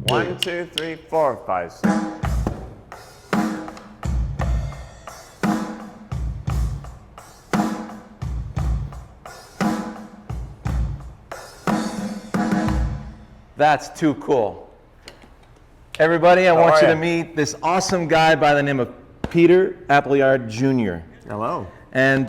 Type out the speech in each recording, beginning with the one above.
1, 2, 3, 4, 5, 6. That's too cool. Everybody, I want you to meet this awesome guy by the name of Peter Appleyard Jr. Hello. And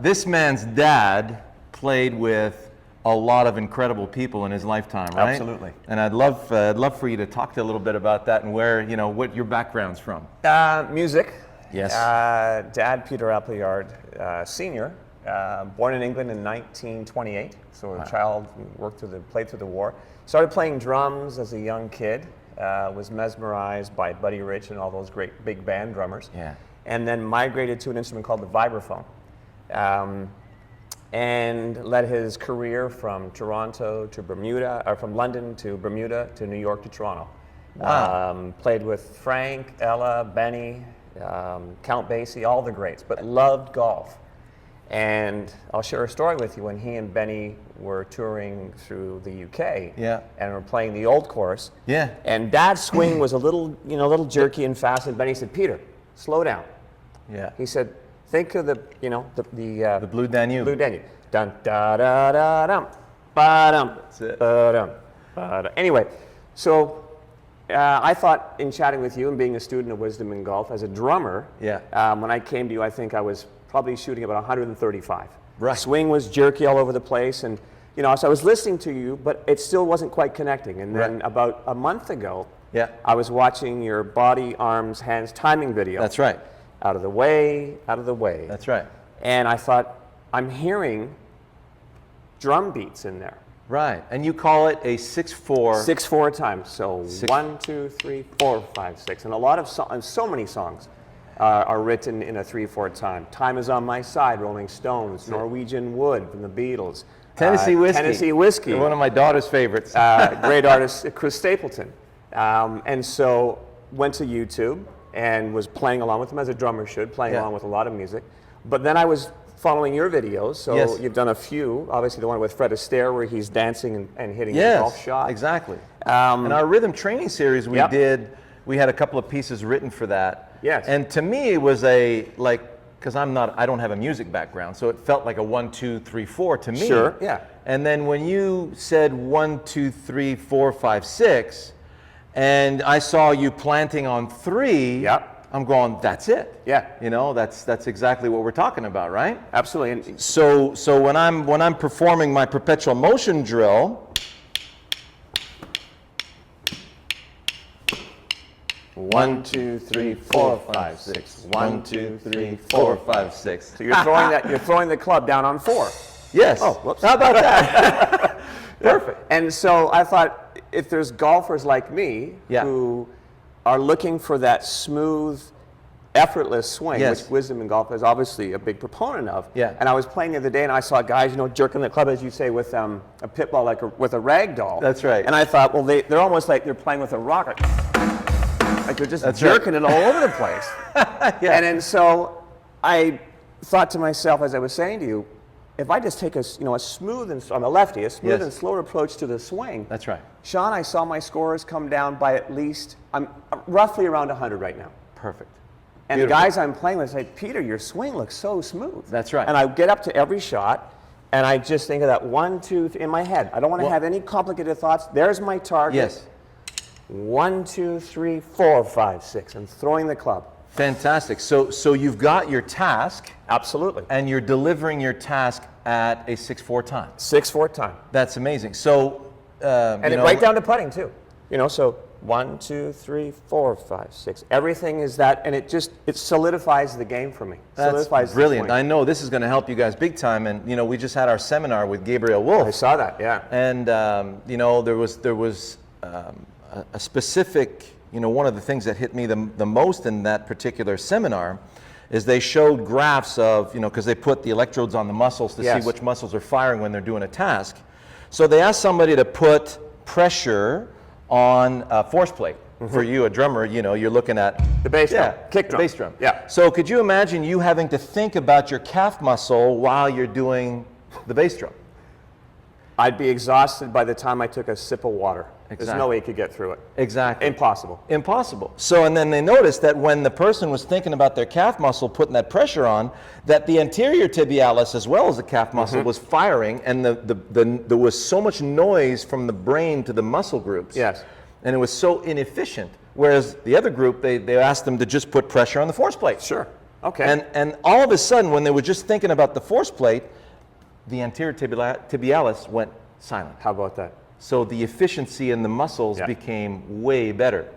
this man's dad played with a lot of incredible people in his lifetime, right? Absolutely. And I'd love for you to talk to a little bit about that and where, you know, what your background's from. Music. Yes. Dad, Peter Appleyard Sr., born in England in 1928. So a child, played through the war. Started playing drums as a young kid. Was mesmerized by Buddy Rich and all those great big band drummers. Yeah. And then migrated to an instrument called the vibraphone. And led his career from Toronto to Bermuda, or from London to Bermuda to New York to Toronto. Wow. Played with Frank, Ella, Benny, Count Basie, all the greats, but loved golf. And I'll share a story with you when he and Benny were touring through the UK. Yeah. And were playing the old course. Yeah. And Dad's swing was a little jerky and fast. And Benny said, "Peter, slow down." Yeah. He said, "Think of the Blue Danube. Blue Danube. Dun da da da dum, ba dum. That's it. Ba-dum, ba-dum. Anyway, so I thought in chatting with you and being a student of wisdom in golf as a drummer, when I came to you, I think I was probably shooting about 135. Right. Swing was jerky all over the place, and so I was listening to you, but it still wasn't quite connecting. And then about a month ago, I was watching your body, arms, hands timing video. That's right. Out of the way, out of the way. That's right. And I thought, I'm hearing drum beats in there. Right. And you call it a 6/4. 6/4 times. So 1, 2, 3, 4, 5, 6. And a lot of so many songs are written in a 3/4 time. Time Is on My Side, Rolling Stones, Norwegian Wood from the Beatles. Tennessee Whiskey. Tennessee Whiskey. One of my daughter's favorites. Great artist, Chris Stapleton. And so went to YouTube and was playing along with him as a drummer should, playing along with a lot of music. But then I was following your videos, so you've done a few. Obviously the one with Fred Astaire where he's dancing and hitting a golf shot. Exactly. In our rhythm training series we we had a couple of pieces written for that. Yes. And to me it was because I don't have a music background, so it felt like a 1, 2, 3, 4 to me. Sure, yeah. And then when you said 1, 2, 3, 4, 5, 6, and I saw you planting on 3, I'm going, that's it. Yeah. That's exactly what we're talking about, right? Absolutely. And so when I'm performing my perpetual motion drill, 1, 2, 3, 4, 5, 6. 1, 2, 3, 4, 5, 6. So you're throwing the club down on 4. Yes. Oh, whoops. How about that? Perfect. And so I thought, if there's golfers like me who are looking for that smooth, effortless swing, which wisdom in golf is obviously a big proponent of. Yeah. And I was playing the other day, and I saw guys, jerking the club, as you say, with a pit ball, with a rag doll. That's right. And I thought, well, they're almost like they're playing with a rocket. Like they're just jerking it all over the place. And then so I thought to myself, as I was saying to you, if I just take a smooth and I'm a lefty, a smooth and slow approach to the swing. That's right. Shawn, I saw my scores come down by at least, I'm roughly around 100 right now. Perfect. And the guys I'm playing with say, "Peter, your swing looks so smooth." That's right. And I get up to every shot, and I just think of that 1, 2, 3 in my head. I don't want to have any complicated thoughts. There's my target. Yes. 1, 2, 3, 4, 5, 6, and throwing the club. Fantastic. So you've got your task. Absolutely. And you're delivering your task at a 6/4 time. 6/4 time. That's amazing. So right down to putting too. So 1, 2, 3, 4, 5, 6. Everything is that, and it solidifies the game for me. That's brilliant. I know this is going to help you guys big time. And we just had our seminar with Gabriel Wolf. I saw that. Yeah. And there was a specific. One of the things that hit me the most in that particular seminar is they showed graphs of, because they put the electrodes on the muscles to see which muscles are firing when they're doing a task. So they asked somebody to put pressure on a force plate. For you, a drummer, you're looking at the bass drum, kick drum. The bass drum. Yeah. So could you imagine you having to think about your calf muscle while you're doing the bass drum? I'd be exhausted by the time I took a sip of water. There's no way you could get through it. Exactly. Impossible. Impossible. So, and then they noticed that when the person was thinking about their calf muscle, putting that pressure on, that the anterior tibialis as well as the calf muscle was firing, and there was so much noise from the brain to the muscle groups. Yes. And it was so inefficient. Whereas the other group, they asked them to just put pressure on the force plate. Sure. Okay. And all of a sudden, when they were just thinking about the force plate, the anterior tibialis went silent. How about that? So the efficiency in the muscles became way better.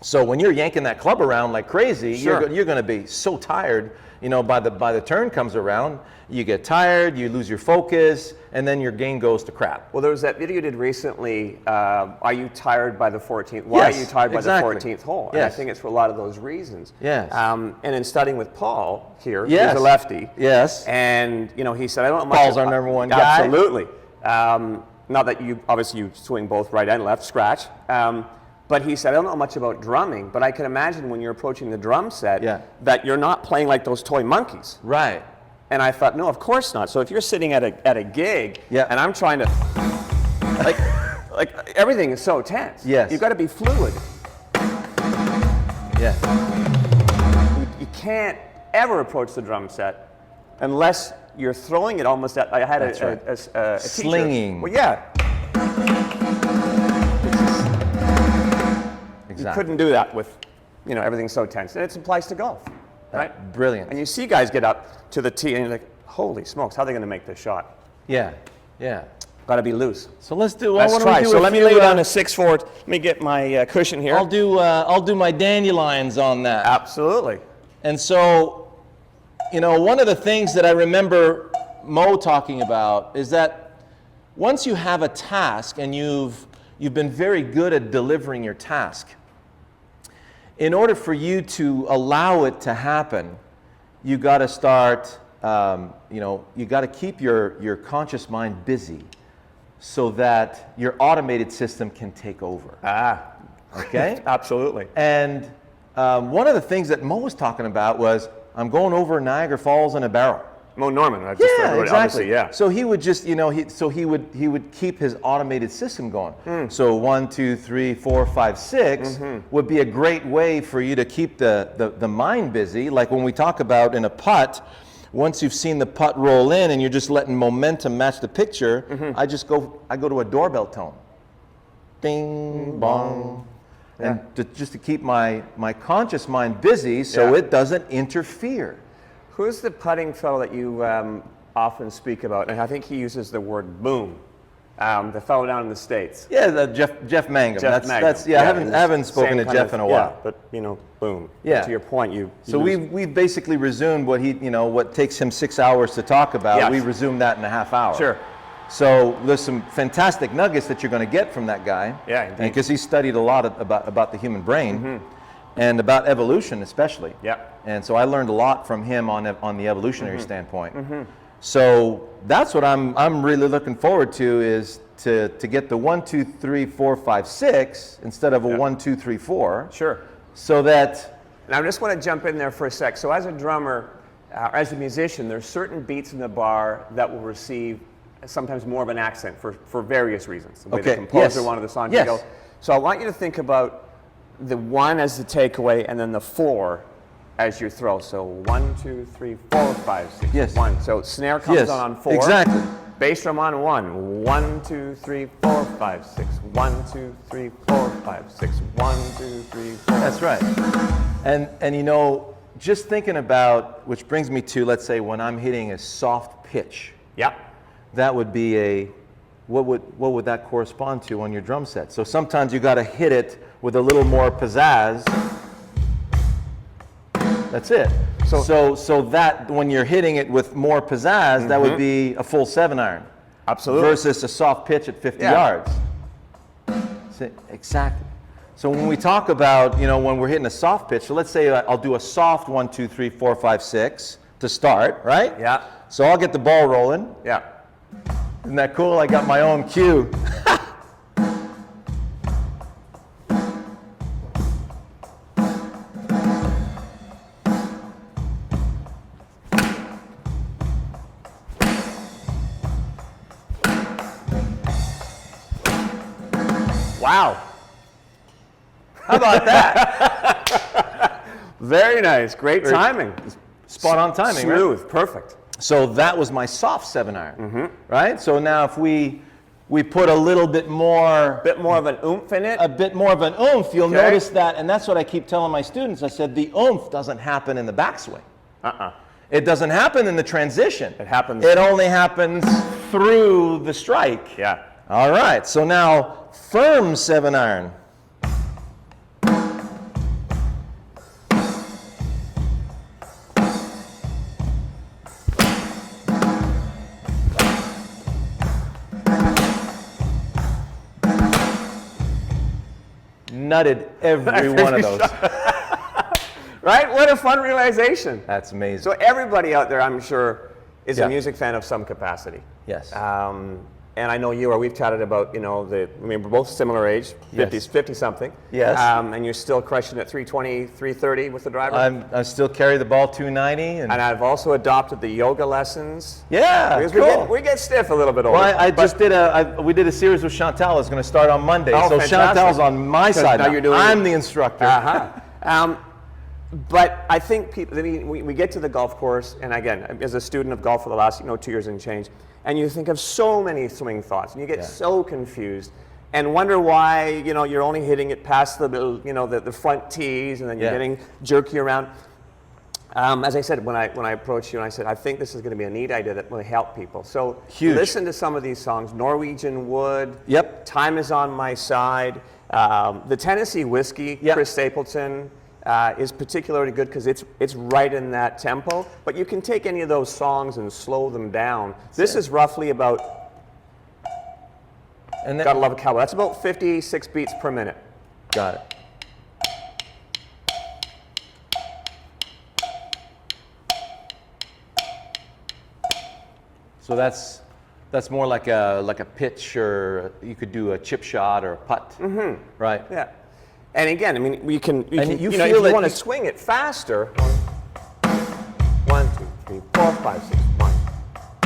So when you're yanking that club around like crazy, you're going to be so tired. You know, by the turn comes around, you get tired, you lose your focus, and then your game goes to crap. Well, there was that video you did recently. Are you tired by the 14th? Why are you tired by the 14th hole? And I think it's for a lot of those reasons. Yes. And in studying with Paul here, Yes. who's a lefty. Yes. And you know, he said, I don't know much. Paul's our number one guy. Absolutely. Not that you swing both right and left, scratch. But he said, I don't know much about drumming, but I can imagine when you're approaching the drum set that you're not playing like those toy monkeys. Right. And I thought, no, of course not. So if you're sitting at a gig and I'm trying to, like everything is so tense. Yes. You've got to be fluid. Yeah. You can't ever approach the drum set unless you're throwing it almost at, I had a slinging. Teacher. Well, yeah. Exactly. You couldn't do that with, you know, everything so tense. And it applies to golf, right? Brilliant. And you see guys get up to the tee and you're like, holy smokes, how are they going to make this shot? Yeah. Yeah. Got to be loose. So let's do. Let's try. So let me lay you down a 6-4. Let me get my cushion here. I'll do my dandelions on that. Absolutely. And so, you know, one of the things that I remember Mo talking about is that once you have a task and you've been very good at delivering your task, in order for you to allow it to happen, you got to start. You got to keep your conscious mind busy, so that your automated system can take over. Okay? Absolutely. And one of the things that Mo was talking about was, I'm going over Niagara Falls in a barrel. Mo Norman. I've just Yeah, exactly. Yeah. So he would just, you know, he would keep his automated system going. So 1, 2, 3, 4, 5, 6 would be a great way for you to keep the mind busy. Like when we talk about in a putt, once you've seen the putt roll in and you're just letting momentum match the picture, I go to a doorbell tone. Ding, bong. And just to keep my conscious mind busy so it doesn't interfere. Who's the putting fellow that you often speak about? And I think he uses the word boom. The fellow down in the States. Yeah, Jeff Mangum. That's I haven't spoken to Jeff in a while. Yeah, but you know, boom. Yeah. To your point, you so we've basically resumed what takes him 6 hours to talk about. Yes. We resumed that in a half hour. Sure. So there's some fantastic nuggets that you're going to get from that guy. Yeah, indeed. Because he studied a lot about the human brain and about evolution especially. Yeah. And so I learned a lot from him on the evolutionary standpoint. So that's what I'm really looking forward to, is to get the 1, 2, 3, 4, 5, 6 instead of a 1, 2, 3, 4. Sure. So that. Now I just want to jump in there for a sec. So as a drummer, as a musician, there's certain beats in the bar that will receive sometimes more of an accent for various reasons. The way the composer wanted the song to go. So I want you to think about the 1 as the takeaway and then the 4 as your throw. So 1, 2, 3, 4, 5, 6. Yes. 1. So snare comes on 4. Exactly. Bass drum on 1. 1, 2, 3, 4, 5, 6. 1, 2, 3, 4, 5, 6. 1, 2, 3, 4. That's right. And you know, just thinking about, which brings me to, let's say, when I'm hitting a soft pitch. Yeah. That would be what would that correspond to on your drum set? So sometimes you got to hit it with a little more pizzazz. That's it. So that when you're hitting it with more pizzazz, that would be a full 7-iron. Absolutely. Versus a soft pitch at 50 yards. Exactly. So when we talk about, you know, when we're hitting a soft pitch, so let's say I'll do a soft 1, 2, 3, 4, 5, 6 to start, right? Yeah. So I'll get the ball rolling. Yeah. Isn't that cool? I got my own cue. Wow. How about that? Very nice. Great timing. Spot on timing, Smooth. right? Perfect. So that was my soft 7-iron, right? So now if we put a little bit more... Bit more of an oomph in it. A bit more of an oomph, you'll Okay. notice that, and that's what I keep telling my students. I said, the oomph doesn't happen in the backswing. It doesn't happen in the transition. It happens. It only happens through the strike. Yeah. All right, so now firm 7-iron. Nutted every one of those. Right? What a fun realization. That's amazing. So everybody out there, I'm sure, is Yeah. a music fan of some capacity. Yes. And I know you are. We've chatted about, you know, we're both similar age, 50 something. Yes. And you're still crushing at 320, 330 with the driver. I still carry the ball 290. And I've also adopted the yoga lessons. Yeah, Because cool. we get stiff a little bit older. Well, I just did we did a series with Chantal. It's going to start on Monday. Oh, so fantastic. Chantal's on my side now now. you're doing I'm the instructor. But I think people, I mean, we get to the golf course, and again, as a student of golf for the last 2 years and change, and you think of so many swing thoughts, and you get so confused, and wonder why you're only hitting it past the the front tees, and then you're getting jerky around. As I said, when I approached you, and I said, I think this is going to be a neat idea that will help people. So listen to some of these songs: Norwegian Wood, Time Is on My Side, the Tennessee Whiskey, Chris Stapleton. Is particularly good because it's right in that tempo, but you can take any of those songs and slow them down. This is roughly about, And then, gotta love a cowboy, that's about 56 beats per minute. got it. So that's more like a pitch, or you could do a chip shot or a putt, right? Yeah. And again, I mean, you can you if feel you that want to you- swing it faster, 1, 2, 3, 4, 5, 6, 1.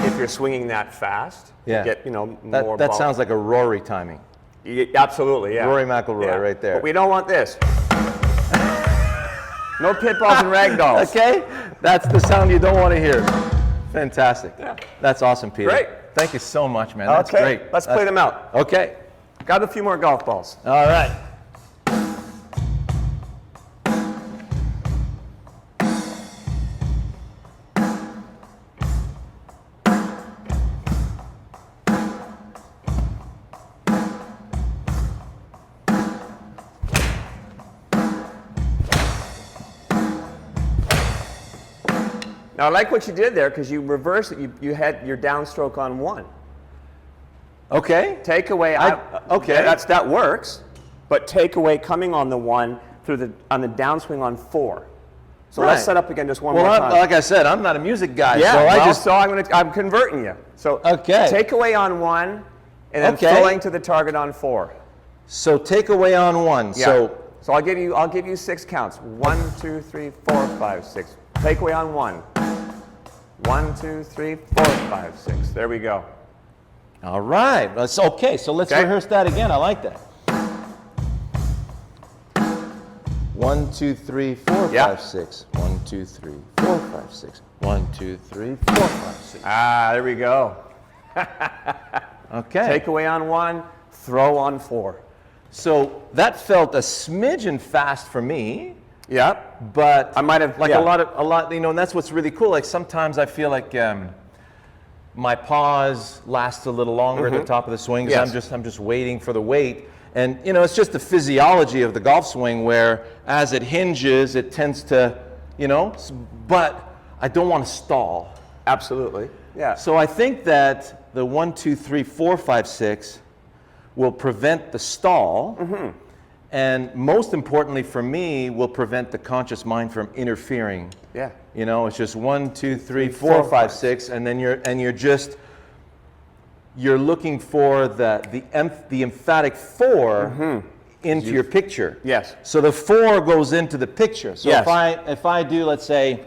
If you're swinging that fast, you get more that ball. sounds like a Rory timing. Absolutely, yeah. Rory McIlroy right there. But we don't want this. No pitballs and ragdolls. Okay, that's the sound you don't want to hear. Fantastic. That's awesome, Peter. Great. Thank you so much, man. That's great. Let's play them out. Okay. Got a few more golf balls. All right. Now, I like what you did there because you reversed it. You had your downstroke on 1. Okay. Takeaway. Okay. That works, but takeaway coming on the 1 on the downswing on 4. So let's set up again just one more time. Like I said, I'm not a music guy, Yeah. so I'm converting you. So takeaway on 1, and then throwing to the target on 4. So takeaway on 1. Yeah. So I'll give you 6 counts. 1, 2, 3, 4, 5, 6. Takeaway on 1. 1, 2, 3, 4, 5, 6. There we go. All right. Okay, so let's rehearse that again. I like that. 1, 2, 3, 4, 5, 6. 1, 2, 3, 4, 5, 6. 1, 2, 3, 4, 5, 6. Ah, there we go. Okay. Takeaway on 1, throw on 4. So that felt a smidgen fast for me. Yeah. But I might have a lot, and that's what's really cool. Like sometimes I feel like my pause lasts a little longer at the top of the swing because I'm just waiting for the weight. And it's just the physiology of the golf swing where as it hinges, it tends to, but I don't want to stall. Absolutely. Yeah. So I think that the 1, 2, 3, 4, 5, 6 will prevent the stall. And most importantly for me, will prevent the conscious mind from interfering. Yeah. It's just 1, 2, 3, 4, 5, 6, and then you're looking for the emphatic 4 into your picture. Yes. So the 4 goes into the picture. So if I do, let's say,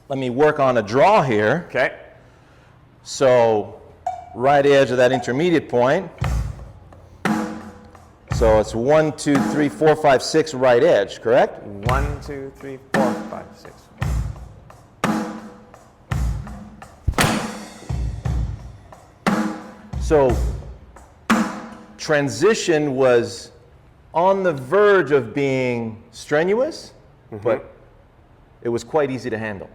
let me work on a draw here. Okay. So right edge of that intermediate point. So it's 1, 2, 3, 4, 5, 6 right edge, correct? 1, 2, 3, 4, 5, 6. So transition was on the verge of being strenuous, but it was quite easy to handle.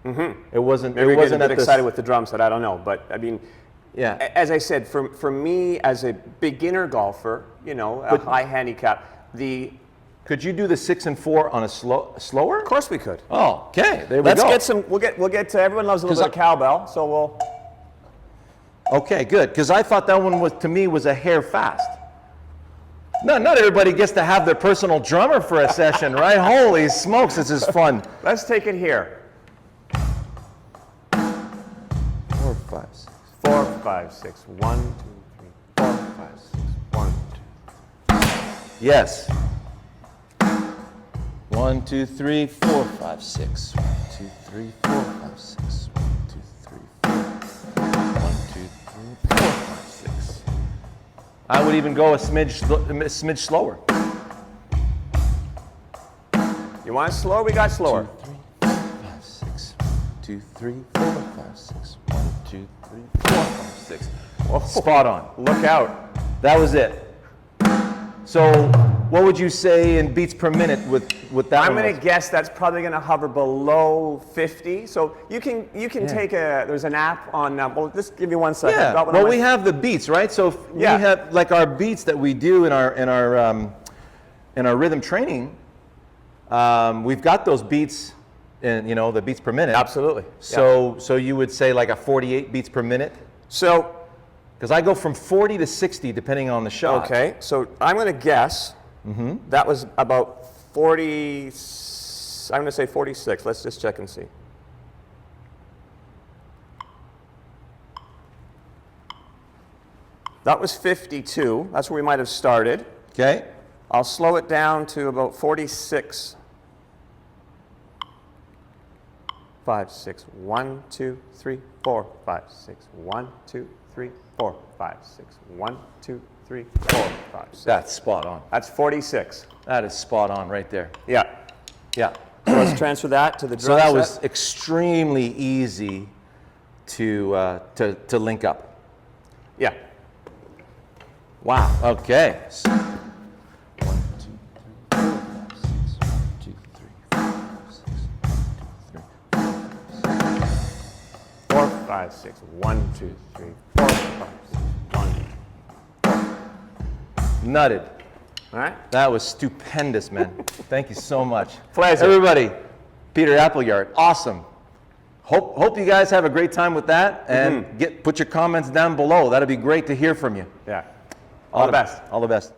It wasn't. Maybe it wasn't getting a bit at this, excited with the drum set. I don't know, but I mean, yeah. as I said, for me as a beginner golfer, you know, a high handicap, Could you do the 6 and 4 on a slower? Of course we could. Oh, okay. There we Let's go. get some. We'll get to. Everyone loves a little bit of cowbell, so we'll. Okay, good. Because I thought that one was, to me, was a hair fast. No, not everybody gets to have their personal drummer for a session, right? Holy smokes, this is fun. Let's take it here. 4, 5, 6. 4, 5, 6. 1, 2, 3, 4, 5, 6. 1, 2. Yes. 1, 2, 3, 4, 5, 6. 1, 2, 3, 4, 5, 6. 1, 2, 3, 4. 1, 2, 3, 4, 5, 6. I would even go a smidge slower. You want it slower? We got slower. 2, 3, 4, 5, 6. 2, 3, 4, 5, 6. 1, 2, 3, 4, 5, 6. Whoa. Spot on. Look out. That was it. So, what would you say in beats per minute with that? I'm going to guess that's probably going to hover below 50. So you can take there's an app on. Well, just give me 1 second. Yeah. Well, we have the beats, right? So we have like our beats that we do in our rhythm training. We've got those beats, in the beats per minute. Absolutely. So you would say like a 48 beats per minute. So. Because I go from 40 to 60 depending on the shot. Okay, so I'm going to guess that was about 40, I'm going to say 46. Let's just check and see. That was 52. That's where we might have started. Okay. I'll slow it down to about 46. 5, 6. 1, 2, 3, 4, 5, 6. 1, 2, 3, 4, 5, 6. 1, 2, 3, 4, 5, 6. That's spot on. That's 46. That is spot on right there. Yeah. Yeah. So let's transfer that to the drum So that set. was extremely easy to link up. Yeah. Wow. Okay. 1, 2, 3, 4, 5, 6. 1, 2, 3, 4, 5, 6. 4, 5, 6. 1, 2, 3, 4, 5, 6. 1. Nutted. All right. That was stupendous, man. Thank you so much. Pleasure. Everybody, Peter Appleyard, awesome. Hope you guys have a great time with that, and put your comments down below. That'd be great to hear from you. Yeah. All the best. All the best.